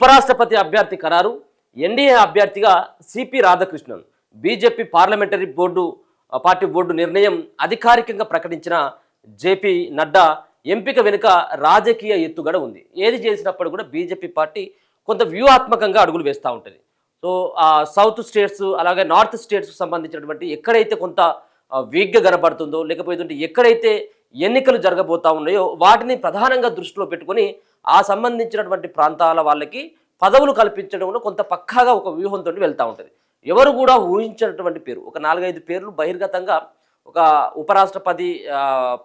ఉపరాష్ట్రపతి అభ్యర్థి ఖరారు. ఎన్డీఏ అభ్యర్థిగా CP Radhakrishnan. BJP parliamentary board party board నిర్ణయం అధికారికంగా ప్రకటించిన జేపీ నడ్డా ఎంపిక వెనుక రాజకీయ ఎత్తుగడ ఉంది. ఏది చేసినప్పుడు కూడా బీజేపీ పార్టీ కొంత వ్యూహాత్మకంగా అడుగులు వేస్తూ ఉంటుంది. సో సౌత్ స్టేట్స్ అలాగే నార్త్ స్టేట్స్కి సంబంధించినటువంటి ఎక్కడైతే కొంత వీక్గా కనబడుతుందో, లేకపోతే ఎక్కడైతే ఎన్నికలు జరగబోతా ఉన్నాయో వాటిని ప్రధానంగా దృష్టిలో పెట్టుకొని ఆ సంబంధించినటువంటి ప్రాంతాల వాళ్ళకి పదవులు కల్పించడంలో కొంత పక్కాగా ఒక వ్యూహంతో వెళ్తూ ఉంటుంది. ఎవరు కూడా ఊహించినటువంటి పేరు, ఒక 4-5 పేర్లు బహిర్గతంగా ఒక ఉపరాష్ట్రపతి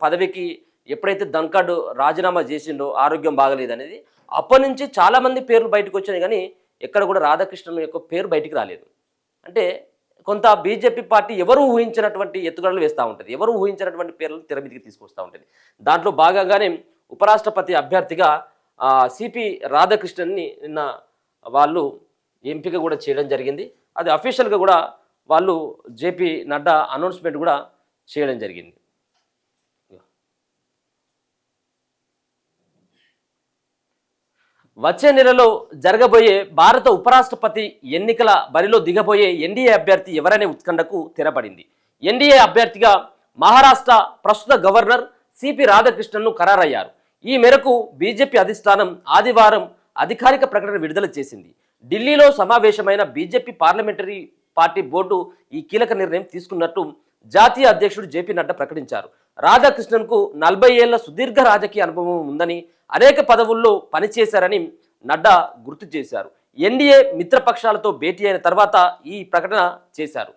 పదవికి ఎప్పుడైతే ధన్ఖడ్ రాజీనామా చేసిండో ఆరోగ్యం బాగలేదనేది, అప్పటి నుంచి చాలామంది పేర్లు బయటకు వచ్చాయి, కానీ ఎక్కడ కూడా రాధాకృష్ణన్ యొక్క పేరు బయటికి రాలేదు. అంటే కొంత బీజేపీ పార్టీ ఎవరు ఊహించినటువంటి ఎత్తుగడలు వేస్తూ ఉంటుంది, ఎవరు ఊహించినటువంటి పేర్లను తెర మీదకి తీసుకొస్తూ ఉంటుంది. దాంట్లో భాగంగానే ఉపరాష్ట్రపతి అభ్యర్థిగా సిపి రాధాకృష్ణన్ని నిన్న వాళ్ళు ఎంపిక కూడా చేయడం జరిగింది. అది అఫీషియల్గా కూడా వాళ్ళు జేపీ నడ్డా అనౌన్స్మెంట్ కూడా చేయడం జరిగింది. వచ్చే నెలలో జరగబోయే భారత ఉపరాష్ట్రపతి ఎన్నికల బరిలో దిగబోయే ఎన్డీఏ అభ్యర్థి ఎవరనే ఉత్కంఠకు తెరపడింది. ఎన్డీఏ అభ్యర్థిగా మహారాష్ట్ర ప్రస్తుత గవర్నర్ సిపి రాధాకృష్ణన్ను ఖరారయ్యారు. ఈ మేరకు బీజేపీ అధిష్టానం ఆదివారం అధికారిక ప్రకటన విడుదల చేసింది. ఢిల్లీలో సమావేశమైన బీజేపీ పార్లమెంటరీ పార్టీ బోర్డు ఈ కీలక నిర్ణయం తీసుకున్నట్టు జాతీయ అధ్యక్షుడు జేపీ నడ్డా ప్రకటించారు. రాధాకృష్ణన్కు 40 ఏళ్ల సుదీర్ఘ రాజకీయ అనుభవం ఉందని, అనేక పదవుల్లో పనిచేశారని నడ్డా గుర్తు చేశారు. ఎన్డీఏ మిత్రపక్షాలతో భేటీ అయిన తర్వాత ఈ ప్రకటన చేశారు.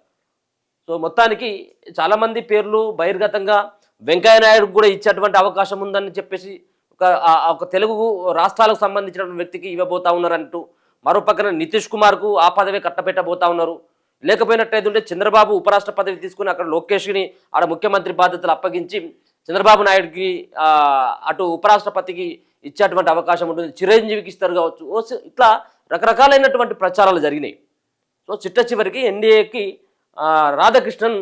సో మొత్తానికి చాలామంది పేర్లు బహిర్గతంగా వెంకయ్యనాయుడుకు కూడా ఇచ్చేటువంటి అవకాశం ఉందని చెప్పేసి ఒక తెలుగు రాష్ట్రాలకు సంబంధించినటువంటి వ్యక్తికి ఇవ్వబోతా ఉన్నారంటూ, మరో పక్కన నితీష్ కుమార్కు ఆ పదవి కట్టబెట్టబోతా ఉన్నారు. లేకపోయినట్టయితే చంద్రబాబు ఉపరాష్ట్ర పదవి తీసుకుని అక్కడ లోకేష్ని ఆడ ముఖ్యమంత్రి బాధ్యతలు అప్పగించి చంద్రబాబు నాయుడుకి అటు ఉపరాష్ట్రపతికి ఇచ్చేటువంటి అవకాశం ఉంటుంది, చిరంజీవికి ఇస్తారు కావచ్చు. ఇట్లా రకరకాలైనటువంటి ప్రచారాలు జరిగినాయి. సో చిట్ట చివరికి ఎన్డీఏకి రాధాకృష్ణన్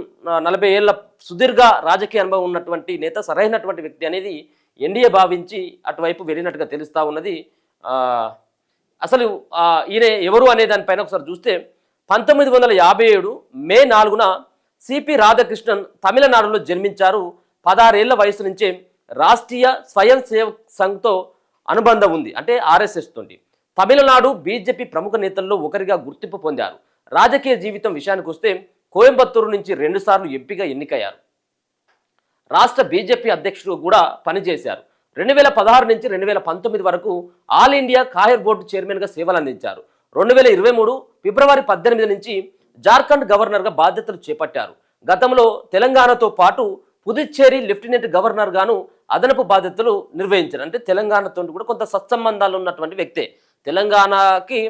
40 ఏళ్ల సుదీర్ఘ రాజకీయ అనుభవం ఉన్నటువంటి నేత, సరైనటువంటి వ్యక్తి అనేది ఎన్డీఏ భావించి అటువైపు వెళ్ళినట్టుగా తెలుస్తూ ఉన్నది. అసలు ఈయన ఎవరు అనే దానిపైన ఒకసారి చూస్తే 1957 మే 4న సిపి రాధాకృష్ణన్ తమిళనాడులో జన్మించారు. 16 ఏళ్ల వయసు నుంచే రాష్ట్రీయ స్వయం సేవక్ సంఘ్తో అనుబంధం ఉంది, అంటే ఆర్ఎస్ఎస్ తోటి. తమిళనాడు బీజేపీ ప్రముఖ నేతల్లో ఒకరిగా గుర్తింపు పొందారు. రాజకీయ జీవితం విషయానికి వస్తే కోయంబత్తూరు నుంచి 2 సార్లు ఎంపీగా ఎన్నికయ్యారు. రాష్ట్ర బీజేపీ అధ్యక్షుడు కూడా పనిచేశారు. 2016 నుంచి 2019 వరకు ఆల్ ఇండియా కాయర్ బోర్డు చైర్మన్గా సేవలు అందించారు. 2023 ఫిబ్రవరి 18 నుంచి జార్ఖండ్ గవర్నర్గా బాధ్యతలు చేపట్టారు. గతంలో తెలంగాణతో పాటు పుదుచ్చేరి లెఫ్టినెంట్ గవర్నర్ గాను అదనపు బాధ్యతలు నిర్వహించారు. అంటే తెలంగాణతో కూడా కొంత సత్సంబంధాలు ఉన్నటువంటి వ్యక్తే. తెలంగాణకి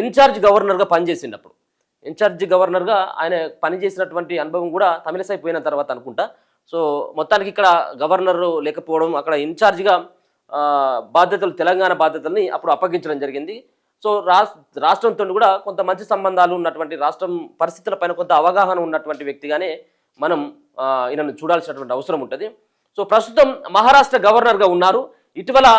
ఇన్ఛార్జ్ గవర్నర్గా పనిచేసినప్పుడు, ఇన్ఛార్జ్ గవర్నర్గా ఆయన పనిచేసినటువంటి అనుభవం కూడా తమిళసై పోయిన తర్వాత అనుకుంటా. సో మొత్తానికి ఇక్కడ గవర్నర్ లేకపోవడం, అక్కడ ఇన్ఛార్జిగా బాధ్యతలు, తెలంగాణ బాధ్యతల్ని అప్పుడు అప్పగించడం జరిగింది. సో రాష్ట్రంతో కూడా కొంత మంచి సంబంధాలు ఉన్నటువంటి, రాష్ట్రం పరిస్థితులపైన కొంత అవగాహన ఉన్నటువంటి వ్యక్తిగానే మనం ఈయనను చూడాల్సినటువంటి అవసరం ఉంటుంది. సో ప్రస్తుతం మహారాష్ట్ర గవర్నర్గా ఉన్నారు. ఇటీవల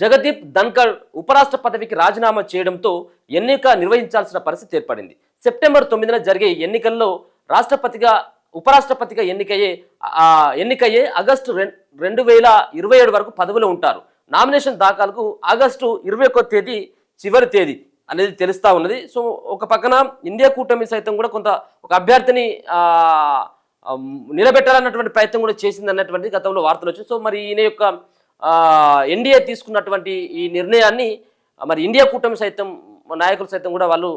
జగదీప్ ధన్ఖడ్ ఉపరాష్ట్ర పదవికి రాజీనామా చేయడంతో ఎన్నిక నిర్వహించాల్సిన పరిస్థితి ఏర్పడింది. సెప్టెంబర్ 9న జరిగే ఎన్నికల్లో ఉపరాష్ట్రపతిగా ఎన్నికయ్యే ఆగస్టు 2027 వరకు పదవిలో ఉంటారు. నామినేషన్ దాఖలకు ఆగస్టు 21వ తేదీ చివరి తేదీ అనేది తెలుస్తూ ఉన్నది. సో ఒక పక్కన ఇండియా కూటమి సైతం కూడా కొంత ఒక అభ్యర్థిని నిలబెట్టాలన్నటువంటి ప్రయత్నం కూడా చేసింది అన్నటువంటి గతంలో వార్తలు వచ్చాయి. సో మరి ఈయన యొక్క ఎన్డీఏ తీసుకున్నటువంటి ఈ నిర్ణయాన్ని మరి ఇండియా కూటమి సైతం నాయకులు సైతం కూడా వాళ్ళు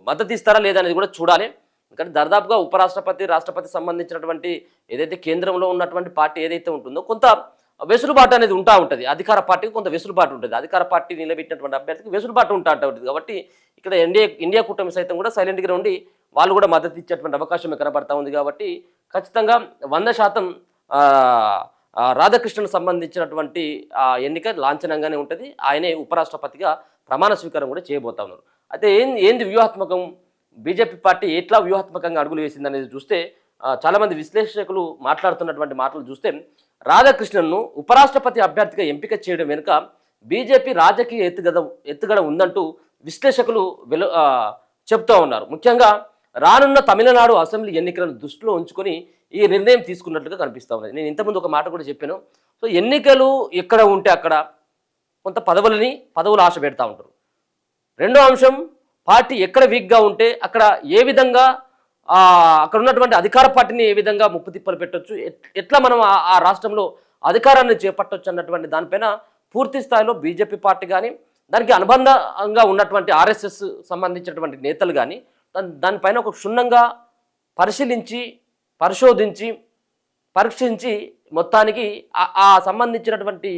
మద్దతు ఇస్తారా లేదా అనేది కూడా చూడాలి. ఎందుకంటే దాదాపుగా ఉపరాష్ట్రపతి, రాష్ట్రపతి సంబంధించినటువంటి ఏదైతే కేంద్రంలో ఉన్నటువంటి పార్టీ ఏదైతే ఉంటుందో కొంత వెసులుబాటు అనేది ఉంటుంది. అధికార పార్టీకి కొంత వెసులుబాటు ఉంటుంది, అధికార పార్టీ నిలబెట్టినటువంటి అభ్యర్థికి వెసులుబాటు ఉంటుంది. కాబట్టి ఇక్కడ ఇండియా కూటమి సైతం కూడా సైలెంట్గా ఉండి వాళ్ళు కూడా మద్దతు ఇచ్చేటువంటి అవకాశం కనబడతా ఉంది. కాబట్టి ఖచ్చితంగా 100% రాధాకృష్ణన్ సంబంధించినటువంటి ఎన్నిక లాంఛనంగానే ఉంటుంది. ఆయనే ఉపరాష్ట్రపతిగా ప్రమాణ స్వీకారం కూడా చేయబోతా ఉన్నారు. అయితే ఏంది వ్యూహాత్మకం, బీజేపీ పార్టీ ఎట్లా వ్యూహాత్మకంగా అడుగులు వేసింది అనేది చూస్తే చాలామంది విశ్లేషకులు మాట్లాడుతున్నటువంటి మాటలు చూస్తే రాధాకృష్ణన్ను ఉపరాష్ట్రపతి అభ్యర్థిగా ఎంపిక చేయడం వెనుక బీజేపీ రాజకీయ ఎత్తుగడ ఉందంటూ విశ్లేషకులు చెప్తూ ఉన్నారు. ముఖ్యంగా రానున్న తమిళనాడు అసెంబ్లీ ఎన్నికలను దృష్టిలో ఉంచుకొని ఈ నిర్ణయం తీసుకున్నట్లుగా కనిపిస్తూ ఉన్నది. నేను ఇంతకుముందు ఒక మాట కూడా చెప్పాను. సో ఎన్నికలు ఎక్కడ ఉంటే అక్కడ కొంత పదవులు ఆశ పెడతా ఉంటారు. రెండో అంశం, పార్టీ ఎక్కడ వీక్గా ఉంటే అక్కడ ఏ విధంగా అక్కడ ఉన్నటువంటి అధికార పార్టీని ఏ విధంగా ముప్పు తిప్పలు పెట్టొచ్చు, ఎట్లా మనం ఆ రాష్ట్రంలో అధికారాన్ని చేపట్టొచ్చు అన్నటువంటి దానిపైన పూర్తి స్థాయిలో బీజేపీ పార్టీ కానీ దానికి అనుబంధంగా ఉన్నటువంటి ఆర్ఎస్ఎస్ సంబంధించినటువంటి నేతలు కానీ దానిపైన ఒక క్షుణ్ణంగా పరిశీలించి పరిశోధించి పరీక్షించి మొత్తానికి ఆ సంబంధించినటువంటి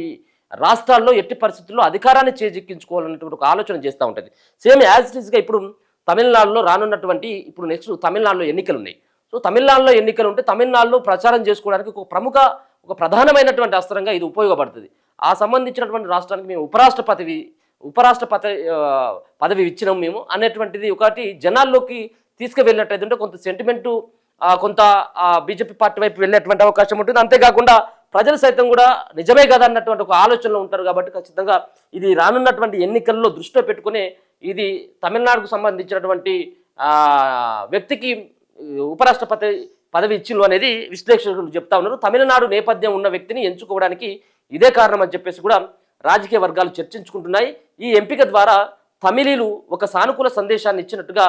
రాష్ట్రాల్లో ఎట్టి పరిస్థితుల్లో అధికారాన్ని చేజిక్కించుకోవాలన్నటువంటి ఒక ఆలోచన చేస్తూ ఉంటుంది. సేమ్ యాజ్ ఇట్ ఈస్గా ఇప్పుడు తమిళనాడులో రానున్నటువంటి ఇప్పుడు నెక్స్ట్ తమిళనాడులో ఎన్నికలు ఉన్నాయి. సో తమిళనాడులో ఎన్నికలు ఉంటే తమిళనాడులో ప్రచారం చేసుకోవడానికి ఒక ప్రధానమైనటువంటి అస్త్రంగా ఇది ఉపయోగపడుతుంది. ఆ సంబంధించినటువంటి రాష్ట్రానికి మేము ఉపరాష్ట్రపతి పదవి ఇచ్చినాం మేము అనేటువంటిది ఒకటి జనాల్లోకి తీసుకువెళ్ళినట్టయితే కొంత సెంటిమెంటు కొంత బీజేపీ పార్టీ వైపు వెళ్ళేటువంటి అవకాశం ఉంటుంది. అంతేకాకుండా ప్రజలు సైతం కూడా నిజమే కదా అన్నటువంటి ఒక ఆలోచనలో ఉంటారు. కాబట్టి ఖచ్చితంగా ఇది రానున్నటువంటి ఎన్నికల్లో దృష్టిలో పెట్టుకునే ఇది తమిళనాడుకు సంబంధించినటువంటి వ్యక్తికి ఉపరాష్ట్రపతి పదవి ఇచ్చిలు అనేది విశ్లేషకులు చెప్తా ఉన్నారు. తమిళనాడు నేపథ్యం ఉన్న వ్యక్తిని ఎంచుకోవడానికి ఇదే కారణం అని చెప్పేసి కూడా రాజకీయ వర్గాలు చర్చించుకుంటున్నాయి. ఈ ఎంపిక ద్వారా తమిళీలు ఒక సానుకూల సందేశాన్ని ఇచ్చినట్టుగా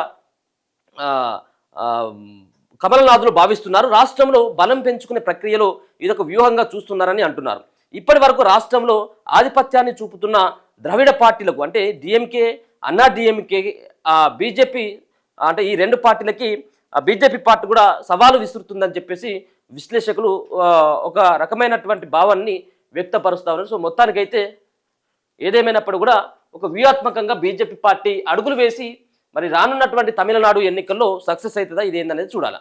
కమలనాథులు భావిస్తున్నారు. రాష్ట్రంలో బలం పెంచుకునే ప్రక్రియలో ఇదొక వ్యూహంగా చూస్తున్నారని అంటున్నారు. ఇప్పటి వరకు రాష్ట్రంలో ఆధిపత్యాన్ని చూపుతున్న ద్రవిడ పార్టీలకు అంటే డిఎంకే, అన్నా డిఎంకే, బీజేపీ అంటే ఈ రెండు పార్టీలకి బీజేపీ పార్టీ కూడా సవాలు విసురుతుందని చెప్పేసి విశ్లేషకులు ఒక రకమైనటువంటి భావాన్ని వ్యక్తపరుస్తా ఉన్నారు. సో మొత్తానికైతే ఏదేమైనప్పుడు కూడా ఒక వ్యూహాత్మకంగా బీజేపీ పార్టీ అడుగులు వేసి మరి రానున్నటువంటి తమిళనాడు ఎన్నికల్లో సక్సెస్ అవుతుందా ఇదేందనేది చూడాలి.